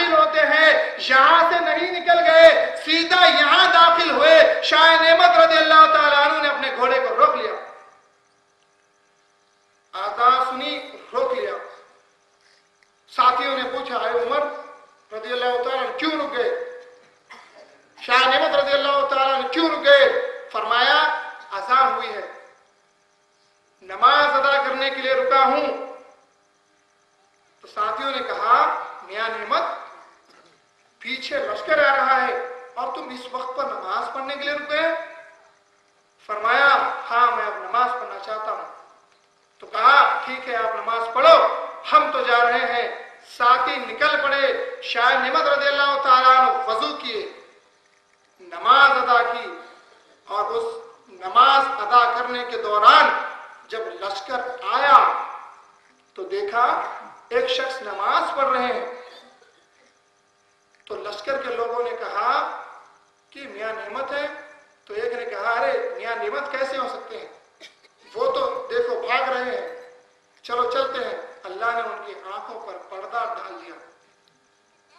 داخل ہوتے ہیں یہاں سے نہیں نکل گئے، سیدھا یہاں داخل ہوئے۔ شاہ نعمت رضی اللہ تعالیٰ عنہ نے اپنے گھوڑے کو روک لیا، آواز سنی، روک لیا۔ ساتھیوں نے پوچھا اے عمر رضی اللہ تعالیٰ عنہ کیوں رک گئے؟ شاہ نعمت رضی اللہ تعالیٰ عنہ کیوں رک گئے؟ فرمایا اذان ہوئی ہے، نماز ادا کرنے کے لیے رکا ہوں۔ تو ساتھیوں نے کہا میاں نعمت پیچھے لشکر آ رہا ہے اور تم اس وقت پر نماز پڑھنے کے لیے رکے؟ فرمایا ہاں میں اب نماز پڑھنا چاہتا ہوں۔ تو کہا ٹھیک ہے آپ نماز پڑھو، ہم تو جا رہے ہیں۔ ساتھی نکل پڑے۔ شاہ نعمت رضی اللہ تعالیٰ عنہ وضو کیے، نماز ادا کی، اور اس نماز ادا کرنے کے دوران جب لشکر آیا تو دیکھا ایک شخص نماز پڑھ رہے ہیں۔ تو لشکر کے لوگوں نے کہا کہ میاں نعمت ہے، تو ایک نے کہا ارے میاں نعمت کیسے ہو سکتے ہیں، وہ تو دیکھو بھاگ رہے ہیں، چلو چلتے ہیں۔ اللہ نے ان کی آنکھوں پر پردہ ڈال دیا،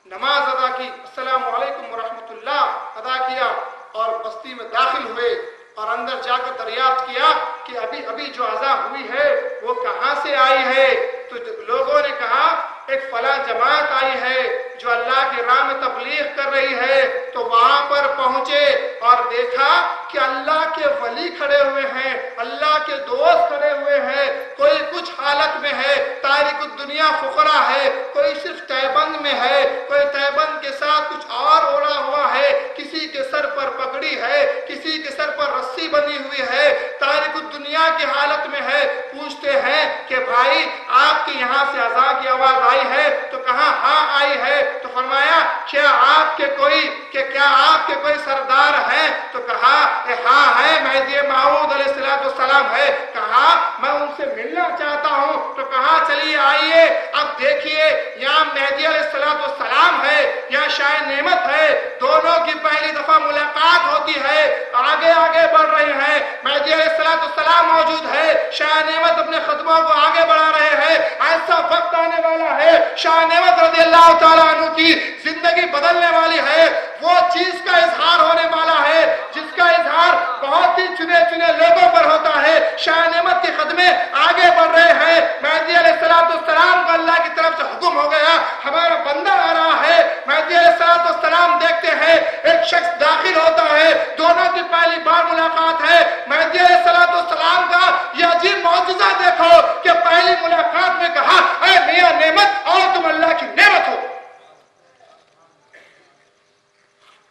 نماز ادا کی، السلام علیکم ورحمۃ اللہ ادا کیا، اور بستی میں داخل ہوئے اور اندر جا کر دریافت کیا کہ ابھی ابھی جو اذان ہوئی ہے وہ کہاں سے آئی ہے؟ تو لوگوں نے کہا ایک فلاں جماعت آئی ہے جو اللہ کی راہ میں تبلیغ کر رہی ہے۔ تو وہاں پر پہنچے اور دیکھا کہ اللہ کے ولی کھڑے ہوئے ہیں، اللہ کے دوست کھڑے ہوئے ہیں، کوئی کچھ حالت میں ہے، تارک الدنیا فقرا ہے، کوئی صرف تہبند میں ہے، کوئی تہبند کے ساتھ کچھ اور اوڑھا ہوا ہے، کسی کے سر پر پگڑی ہے، کسی کے سر پر رسی بندھی ہوئی ہے، تارک الدنیا کی حالت میں ہے۔ پوچھتے ہیں کہ بھائی آپ کے یہاں سے اذان کی آواز آئی ہے؟ تو کہا ہاں آئی ہے۔ تو فرمایا کیا آپ کے کوئی سردار ہیں؟ تو کہا ہاں ہے، مہدی موعود علیہ السلام ہے۔ کہا میں ان سے ملنا چاہتا ہوں۔ تو کہا چلیے آئیے، اب دیکھیے یہاں مہدی علیہ السلام ہے یا شاہ نعمت ہے، دونوں کی پہلی دفعہ ملاقات ہوتی ہے، آگے آگے بڑھ رہے ہیں، مہدی علیہ السلام موجود ہے، شاہ نعمت اپنے خطبوں کو آگے بڑھا رہے ہیں۔ ایسا وقت آنے والا ہے شاہ نعمت رضی اللہ تعالیٰ عنہ کی زندگی بدلنے والی ہے، وہ چیز کا اظہار ہونے والا ہے جس کا اظہار بہت ہی چنے چنے لوگوں پر ہوتا ہے۔ شاہ نعمت کے خدمے آگے بڑھ رہے ہیں، مہدی علیہ السلام کو اللہ کی طرف سے حکم ہو گیا ہمارا بندہ آ رہا ہے۔ مہدی علیہ السلام دیکھتے ہیں ایک شخص داخل ہوتا ہے، دونوں کی پہلی بار ملاقات ہے۔ مہدی علیہ السلام کا یہ عجیب معجزہ دیکھو کہ پہلی ملاقات میں کہا اے میاں نعمت اور تم اللہ کی نعمت ہو،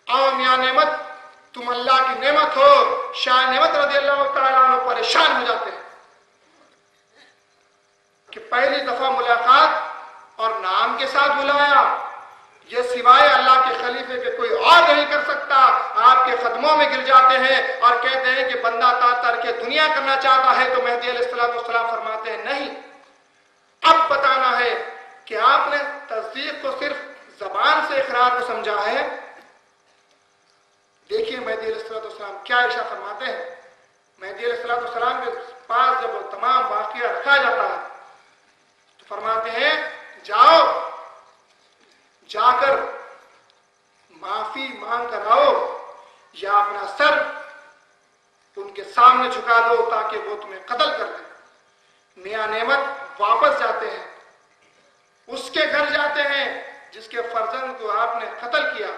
آؤ میاں نعمت تم اللہ کی نعمت ہو۔ شاہ نعمت رضی اللہ تعالیٰ عنہ پریشان ہو جاتے ہیں کہ پہلی دفعہ ملاقات اور نام کے ساتھ بلایا، یہ سوائے اللہ کے خلیفے کے کوئی اور نہیں کر سکتا۔ آپ کے قدموں میں گر جاتے ہیں اور کہتے ہیں کہ بندہ ترک دنیا کرنا چاہتا ہے۔ تو مہدی علیہ السلام فرماتے ہیں نہیں، اب بتانا ہے کہ آپ نے تصدیق کو صرف زبان سے اقرار کو سمجھا ہے۔ دیکھیے مہدی علیہ السلام کیا ارشاد فرماتے ہیں۔ مہدی علیہ السلام کے پاس جب تمام واقعہ رکھا جاتا ہے تو فرماتے ہیں جاؤ، جا کر معافی مانگ کر آؤ یا اپنا سر ان کے سامنے جھکا دو تاکہ وہ تمہیں قتل کر دیں۔ میاں نعمت واپس جاتے ہیں، اس کے گھر جاتے ہیں جس کے فرزند کو آپ نے قتل کیا،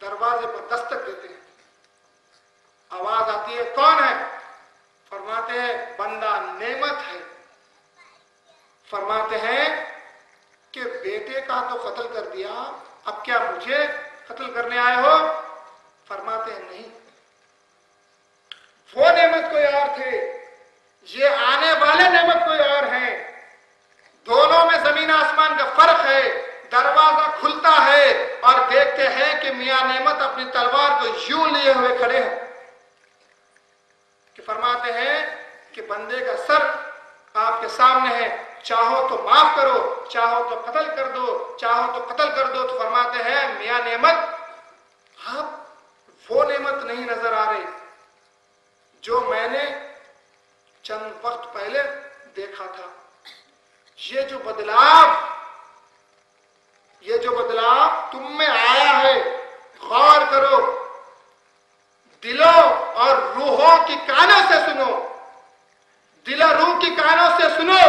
دروازے پر دستک دیتے ہیں، آواز آتی ہے کون ہے؟ فرماتے ہیں بندہ نعمت ہے۔ فرماتے ہیں کہ بیٹے کا تو قتل کر دیا، اب کیا مجھے قتل کرنے آئے ہو؟ فرماتے ہیں نہیں، وہ نعمت کوئی اور تھے، یہ آنے والے نعمت کوئی اور ہیں، دونوں میں زمین آسمان کا فرق ہے۔ دروازہ کھلتا ہے اور دیکھتے ہیں کہ میاں نعمت اپنی تلوار کو یوں لیے ہوئے کھڑے ہیں کہ فرماتے ہیں کہ بندے کا سر آپ کے سامنے ہے، چاہو تو معاف کرو، چاہو تو قتل کر دو، چاہو تو قتل کر دو۔ تو فرماتے ہیں میاں نعمت آپ وہ نعمت نہیں نظر آ رہی جو میں نے چند وقت پہلے دیکھا تھا، یہ جو بدلاؤ، یہ جو بدلاؤ تم میں آیا ہے، غور کرو، دلوں اور روحوں کی کانوں سے سنو، دل اور روح کی کانوں سے سنو،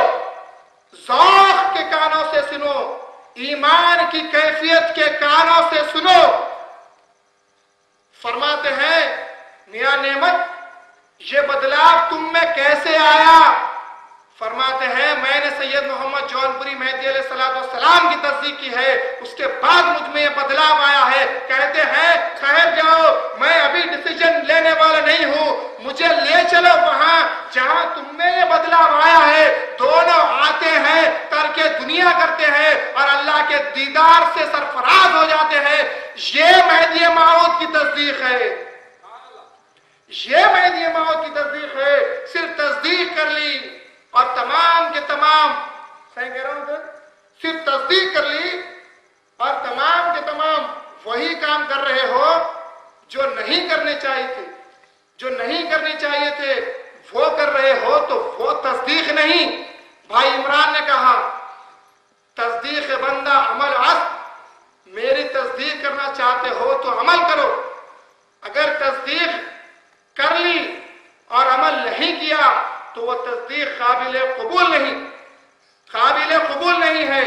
ذوق کے کانوں سے سنو، ایمان کی کیفیت کے کانوں سے سنو۔ فرماتے ہیں میاں نعمت یہ بدلاؤ تم میں کیسے آیا؟ فرماتے ہیں میں نے سید محمد جونپوری مہدی علیہ السلام کی تصدیق کی ہے، اس کے بعد مجھ میں یہ بدلاؤ آیا ہے۔ کہتے ہیں ٹھہر جاؤ، میں ابھی ڈیسیجن لینے والا نہیں ہوں، مجھے لے چلو وہاں جہاں تم میں یہ بدلاؤ آیا ہے۔ دونوں آتے ہیں، ترک دنیا کرتے ہیں اور اللہ کے دیدار سے سرفراز ہو جاتے ہیں۔ یہ مہدی موعود کی تصدیق ہے، یہ مہدی موعود کی تصدیق ہے۔ صرف تصدیق کر لی اور تمام کے تمام، صحیح کہہ رہا ہوں سر، صرف تصدیق کر لی اور تمام کے تمام وہی کام کر رہے ہو جو نہیں کرنے چاہیے تھے، جو نہیں کرنے چاہیے تھے وہ کر رہے ہو، تو وہ تصدیق نہیں۔ بھائی عمران نے کہا تصدیق بندہ عمل اصل، میری تصدیق کرنا چاہتے ہو تو عمل کرو۔ اگر تصدیق کر لی اور عمل نہیں کیا تو وہ تصدیق قابل قبول نہیں، قابل قبول نہیں ہے۔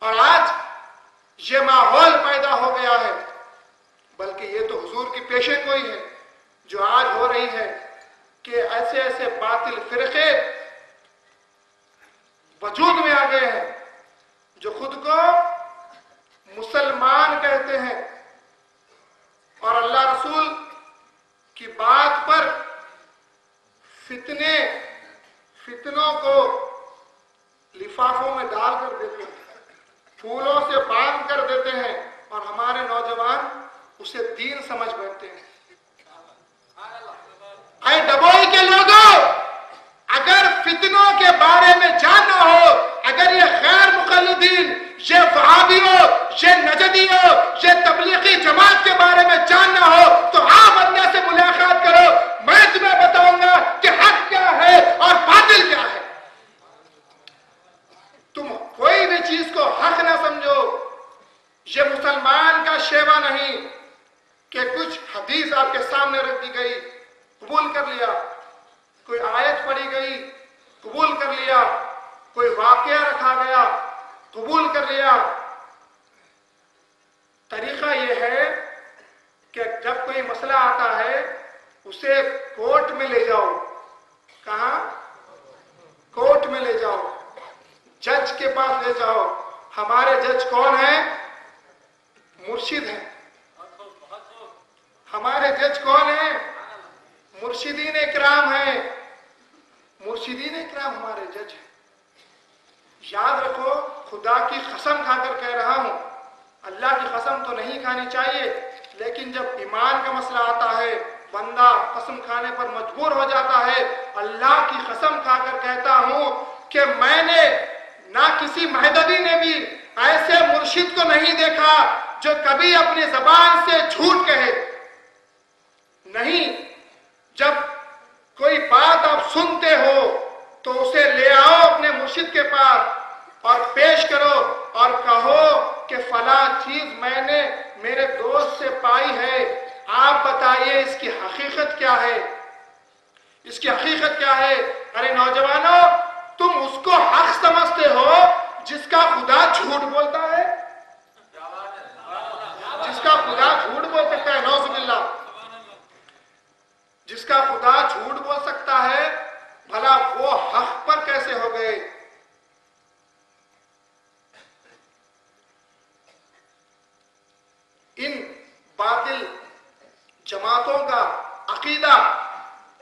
اور آج یہ ماحول پیدا ہو گیا ہے، بلکہ یہ تو حضور کی پیشے گوئی ہے جو آج ہو رہی ہے کہ ایسے ایسے باطل فرقے وجود میں آ گئے ہیں جو خود کو مسلمان کہتے ہیں اور اللہ رسول کی بات پر فتنوں کو لفافوں میں ڈال کر دیتے ہیں، پھولوں سے باندھ کر دیتے ہیں اور ہمارے نوجوان اسے دین سمجھ بیٹھتے ہیں۔ اے ڈبوئی کے لوگوں، اگر فتنوں کے بارے میں جاننا ہو، اگر یہ غیر مقلدین، یہ وہابیوں، یہ نجدیوں، یہ تبلیغی جماعت کے بارے میں جاننا ہو تو آپ اللہ سے ملاقات کرو، میں تمہیں بتاؤں گا کہ حق کیا ہے اور باطل کیا ہے۔ تم کوئی بھی چیز کو حق نہ سمجھو۔ یہ مسلمان کا شیوا نہیں کہ کچھ حدیث آپ کے سامنے رکھ دی گئی، قبول کر لیا، کوئی آیت پڑھی گئی، قبول کر لیا، کوئی واقعہ رکھا گیا، قبول کر لیا۔ طریقہ یہ ہے کہ جب کوئی مسئلہ آتا ہے اسے کورٹ میں لے جاؤ۔ کہاں؟ کورٹ میں لے جاؤ، جج کے پاس لے جاؤ۔ ہمارے جج کون ہیں؟ مرشد ہیں۔ ہمارے جج کون ہیں؟ مرشدین اکرام ہیں، مرشدین اکرام ہمارے جج ہیں۔ یاد رکھو، خدا کی قسم کھا کر کہہ رہا ہوں، اللہ کی قسم تو نہیں کھانی چاہیے، لیکن جب ایمان کا مسئلہ آتا ہے بندہ قسم کھانے پر مجبور ہو جاتا ہے۔ اللہ کی قسم کھا کر کہتا ہوں کہ میں نے نہ کسی مہدوی نے بھی ایسے مرشد کو نہیں دیکھا جو کبھی اپنی زبان سے جھوٹ کہے۔ نہیں، جب کوئی بات آپ سنتے ہو تو اسے لے آؤ اپنے مرشد کے پاس اور پیش کرو اور کہو کہ فلاں چیز میں نے میرے دوست سے پائی ہے، آپ بتائیے اس کی حقیقت کیا ہے، اس کی حقیقت کیا ہے۔ ارے نوجوانوں، تم اس کو حق سمجھتے ہو جس کا خدا جھوٹ بولتا ہے، جس کا خدا جھوٹ بول سکتا ہے، نعوذ باللہ، جس کا خدا جھوٹ بول سکتا ہے، بھلا وہ حق پر کیسے ہو گئے؟ ان باطل جماعتوں کا عقیدہ،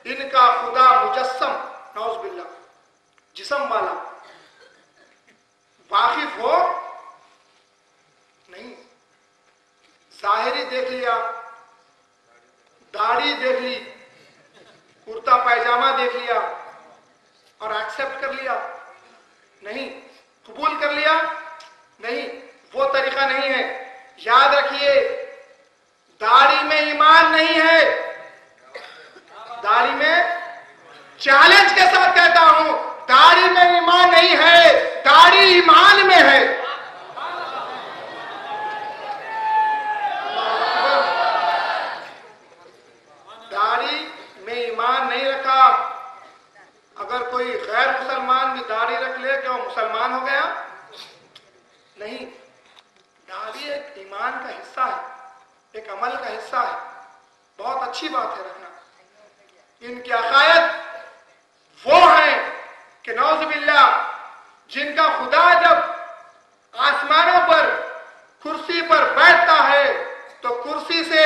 ان کا خدا مجسم، نعوذ باللہ، جسم والا، واقف ہو نہیں، ظاہری دیکھ لیا، داڑھی دیکھ لی، کرتا پائجامہ دیکھ لیا اور ایکسپٹ کر لیا، نہیں، قبول کر لیا، نہیں، وہ طریقہ نہیں ہے۔ یاد رکھیے، داڑھی میں ایمان نہیں ہے، داڑھی میں، چیلنج کے ساتھ کہتا ہوں، داڑھی میں ایمان نہیں ہے، داڑھی ایمان میں ہے۔ وہ مسلمان ہو گیا؟ نہیں، داڑھی ایک ایمان کا حصہ ہے، ایک عمل کا حصہ ہے، بہت اچھی بات ہے رکھنا۔ ان کی عقائد وہ ہیں کہ نعوذ باللہ جن کا خدا جب آسمانوں پر کرسی پر بیٹھتا ہے تو کرسی سے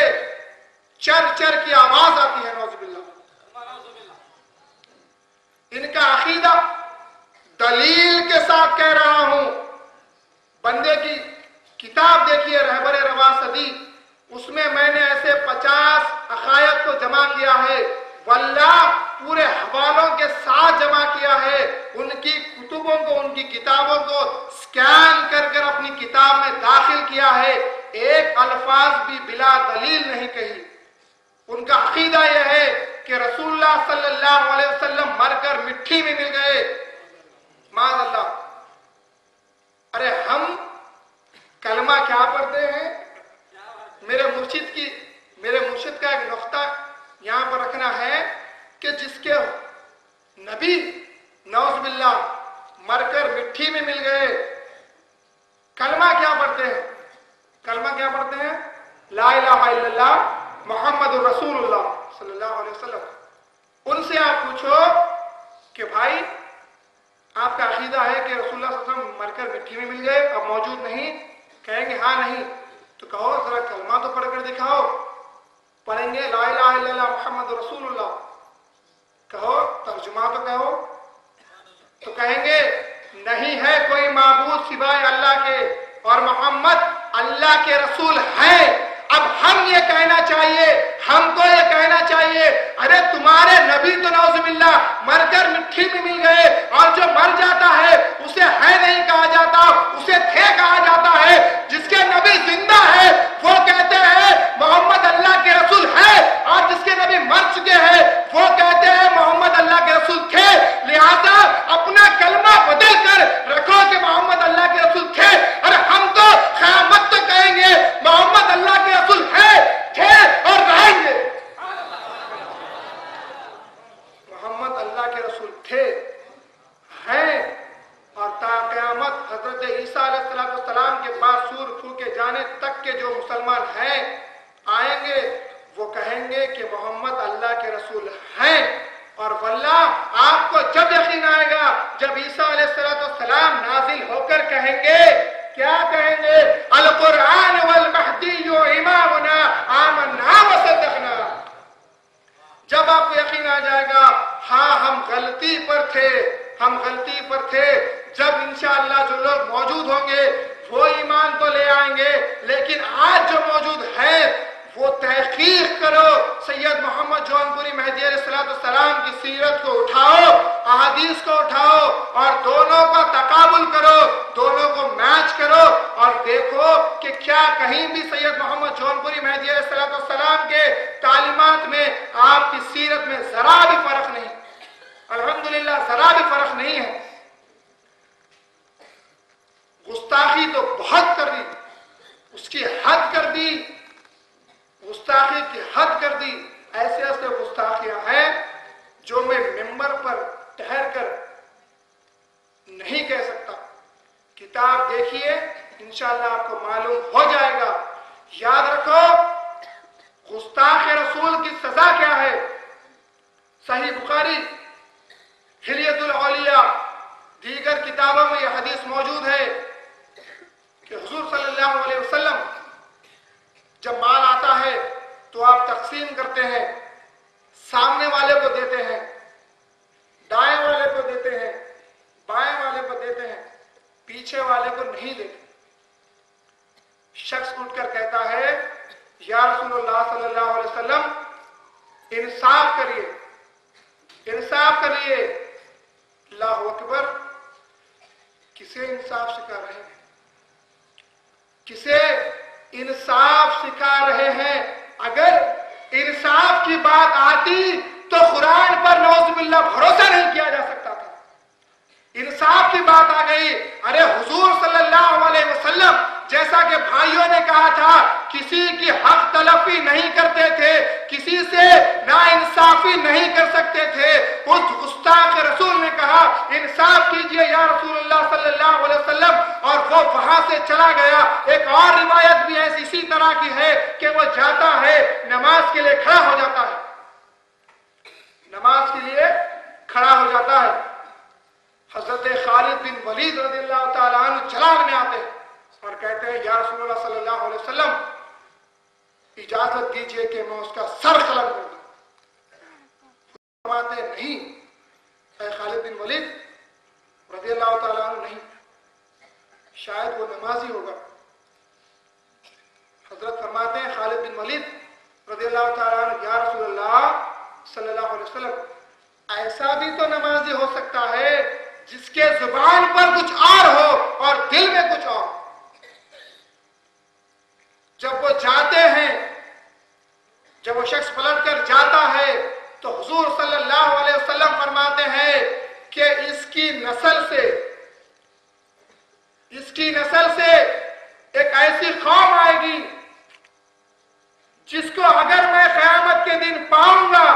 چر چر کی آواز آتی ہے، نعوذ باللہ۔ ان کا عقیدہ دلیل کے ساتھ کہہ رہا ہوں، بندے کی کتاب دیکھیے رہبر رواصدی، اس میں نے ایسے 50 عقائد کو جمع کیا ہے، واللہ پورے حوالوں کے ساتھ جمع کیا ہے، ان کی کتبوں کو، ان کی کتابوں کو سکین کر کر اپنی کتاب میں داخل کیا ہے، ایک الفاظ بھی بلا دلیل نہیں کہی۔ ان کا عقیدہ یہ ہے کہ رسول اللہ صلی اللہ علیہ وسلم مر کر مٹی میں مل گئے، معاذ اللہ۔ ارے ہم کلمہ کیا پڑھتے ہیں؟ میرے مرشد کا ایک نقطہ یہاں پر رکھنا ہے کہ جس کے نبی نعوذ باللہ مر کر مٹی میں مل گئے، کلمہ کیا پڑھتے ہیں؟ کلمہ کیا پڑھتے ہیں؟ لا الہ الا اللہ محمد رسول اللہ صلی اللہ علیہ وسلم۔ ان سے آپ پوچھو کہ بھائی آپ کا عقیدہ ہے کہ رسول اللہ صلی اللہ علیہ وسلم مر کر مٹی میں مل گئے، اب موجود نہیں؟ کہیں گے ہاں نہیں۔ تو کہو ذرا کلمہ تو پڑھ کر دکھاؤ۔ پڑھیں گے لا الہ الا اللہ محمد رسول اللہ، کہو ترجمہ تو کہو، تو کہیں گے نہیں ہے کوئی معبود سوائے اللہ کے اور محمد اللہ کے رسول ہے۔ اب ہم یہ کہنا چاہیے، ہم کو یہ کہنا چاہیے، ارے تمہارے نبی تو نعوذ باللہ مر کر مٹی میں مل گئے، اور جو مر جاتا ہے اسے ہے نہیں کہا جاتا، اسے تھے کہا جاتا ہے۔ جس کے نبی زندہ ہے وہ کہتے ہیں محمد اللہ کے رسول ہے، اور جس کے نبی مر چکے ہیں وہ کہتے ہیں محمد اللہ کے رسول تھے۔ لہذا اپنا کلمہ بدل کر رکھو کہ محمد اللہ کے رسول تھے، اور ہم تو قیامت تک کہیں گے محمد اللہ کے رسول ہے، تھے اور رہیں گے۔ محمد اللہ کے رسول تھے، ہیں، اور تا قیامت حضرت عیسیٰ علیہ السلام کے بعد سور پھونکے جانے تک کے جو مسلمان ہیں آئیں گے، وہ کہیں گے کہ محمد اللہ کے رسول ہیں۔ اور واللہ آپ کو جب یقین آئے گا جب عیسیٰ علیہ السلام نازل ہو کر کہیں گے، کیا کہیں گے؟ القرآن والمہدی امامنا آمنا وصدقنا۔ جب آپ کو یقین آ جائے گا ہاں ہم غلطی پر تھے، ہم غلطی پر تھے، جب انشاءاللہ جو لوگ موجود ہوں گے وہ ایمان تو لے آئیں گے، لیکن آج جو موجود ہے وہ تحقیق کرو، سید محمد جون پوری مہدی علیہ السلام کی سیرت کو اٹھاؤ، احادیث کو اٹھاؤ، اور دونوں کا تقابل کرو، دونوں کو میچ کرو، اور دیکھو کہ کیا کہیں بھی سید محمد جون پوری مہدی علیہ السلام کے تعلیمات میں آپ کی سیرت میں ذرا بھی فرق نہیں، الحمدللہ ذرا بھی فرق نہیں ہے۔ گستاخی تو بہت کر دی، اس کی حد کر دی، گستاخی کی حد کر دی۔ ایسے ایسے گستاخیاں ہیں جو میں ممبر پر ٹھہر کر نہیں کہہ سکتا۔ کتاب دیکھیے انشاءاللہ آپ کو معلوم ہو جائے گا۔ یاد رکھو گستاخ رسول کی سزا کیا ہے۔ صحیح بخاری، حلیۃ الاولیاء، دیگر کتابوں میں یہ حدیث موجود ہے کہ حضور صلی اللہ علیہ وسلم جب مال آتا ہے تو آپ تقسیم کرتے ہیں، سامنے والے کو دیتے ہیں، دائیں والے کو دیتے ہیں، بائیں والے کو دیتے ہیں، پیچھے والے کو نہیں دیتے۔ شخص اٹھ کر کہتا ہے یا رسول اللہ صلی اللہ علیہ وسلم انصاف کریے، انصاف کریے۔ اللہ اکبر، کسے انصاف سکھا رہے ہیں؟ کسے انصاف سکھا رہے ہیں؟ اگر انصاف کی بات آتی تو قرآن پر نعوذ باللہ بھروسہ نہیں کیا جا سکتا تھا۔ انصاف کی بات آ گئی، ارے حضور صلی اللہ علیہ وسلم جیسا کہ بھائیوں نے کہا تھا کسی کی حق تلفی نہیں کرتے تھے، کسی سے ناانصافی نہیں کر سکتے تھے۔ اس گستاخ رسول نے کہا انصاف کیجئے یا رسول اللہ صلی اللہ علیہ وسلم، اور وہ وہاں سے چلا گیا۔ ایک اور روایت بھی ایسی اسی طرح کی ہے کہ وہ جاتا ہے نماز کے لیے کھڑا ہو جاتا ہے، نماز کے لیے کھڑا ہو جاتا ہے۔ حضرت خالد بن ولید رضی اللہ تعالیٰ عنہ جلال میں آتے ہیں اور کہتے ہیں یا رسول اللہ صلی اللہ علیہ وسلم اجازت دیجئے کہ میں اس کا سر قلم کر دوں۔ فرماتے ہیں نہیں اے خالد بن ولید رضی اللہ تعالیٰ عنہ، نہیں، شاید وہ نمازی ہوگا۔ حضرت فرماتے ہیں خالد بن ولید رضی اللہ تعالیٰ عنہ یا رسول اللہ صلی اللہ علیہ وسلم ایسا بھی تو نمازی ہو سکتا ہے جس کے زبان پر کچھ اور ہو اور دل میں کچھ اور۔ جب وہ جاتے ہیں، جب وہ شخص پلٹ کر جاتا ہے تو حضور صلی اللہ علیہ وسلم فرماتے ہیں کہ اس کی نسل سے ایک ایسی قوم آئے گی جس کو اگر میں قیامت کے دن پاؤں گا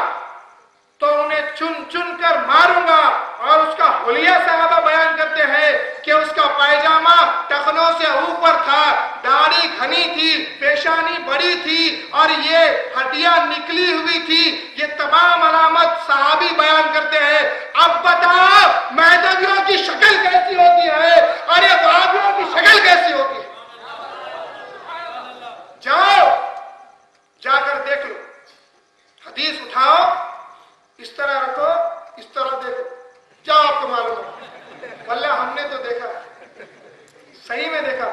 تو انہیں چن چن کر ماروں گا۔ اور اس کا حلیہ صحابہ بیان کرتے ہیں کہ اس کا پائجامہ ٹخنوں سے اوپر تھا، داڑھی گھنی تھی، پیشانی بڑی تھی اور یہ ہڈیاں نکلی ہوئی تھی۔ یہ تمام علامت صحابی بیان کرتے ہیں۔ اب بتاؤ مہدویوں کی شکل کیسی ہوتی ہے اور یہ وہابیوں کی شکل کیسی ہوتی ہے؟ جاؤ جا کر دیکھ لو، حدیث اٹھاؤ، اس طرح رکھو، اس طرح دیکھو، جاؤ آپ کو معلوم ہے۔ واللہ ہم نے تو دیکھا، صحیح میں دیکھا،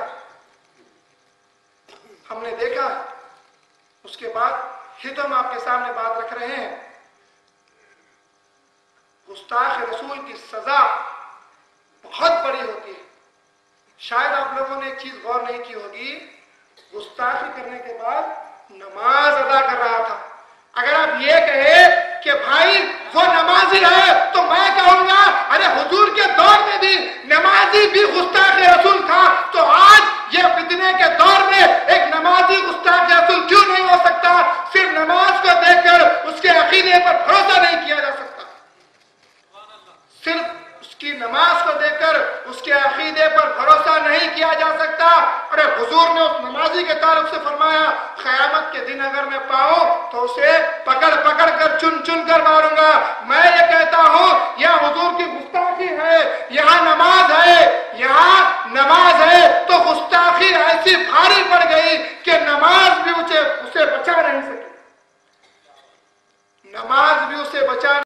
ہم نے دیکھا۔ اس کے بعد ہی تو ہم آپ کے سامنے بات رکھ رہے ہیں۔ گستاخ رسول کی سزا بہت بڑی ہوتی ہے۔ شاید آپ لوگوں نے ایک چیز غور نہیں کی ہوگی، گستاخی کرنے کے بعد نماز ادا کر رہا تھا۔ اگر آپ یہ کہیں کہ بھائی وہ نمازی ہے تو میں کہوں گا ارے حضور کے دور میں بھی نمازی بھی گستاخ رسول تھا، تو آج یہ فتنے کے دور میں ایک نمازی گستاخ رسول کیوں نہیں ہو سکتا؟ صرف نماز کو دیکھ کر اس کے عقیدے پر بھروسہ نہیں کیا جا سکتا، صرف اس کی نماز کو دیکھ کر اس کے عقیدے پر بھروسہ نہیں کیا جا سکتا۔ اور حضور نے اس نمازی کے تعلق سے فرمایا قیامت کے دن اگر میں پاؤں تو اسے پکڑ پکڑ کر چن چن کر ماروں گا۔ میں یہ کہتا ہوں یا حضور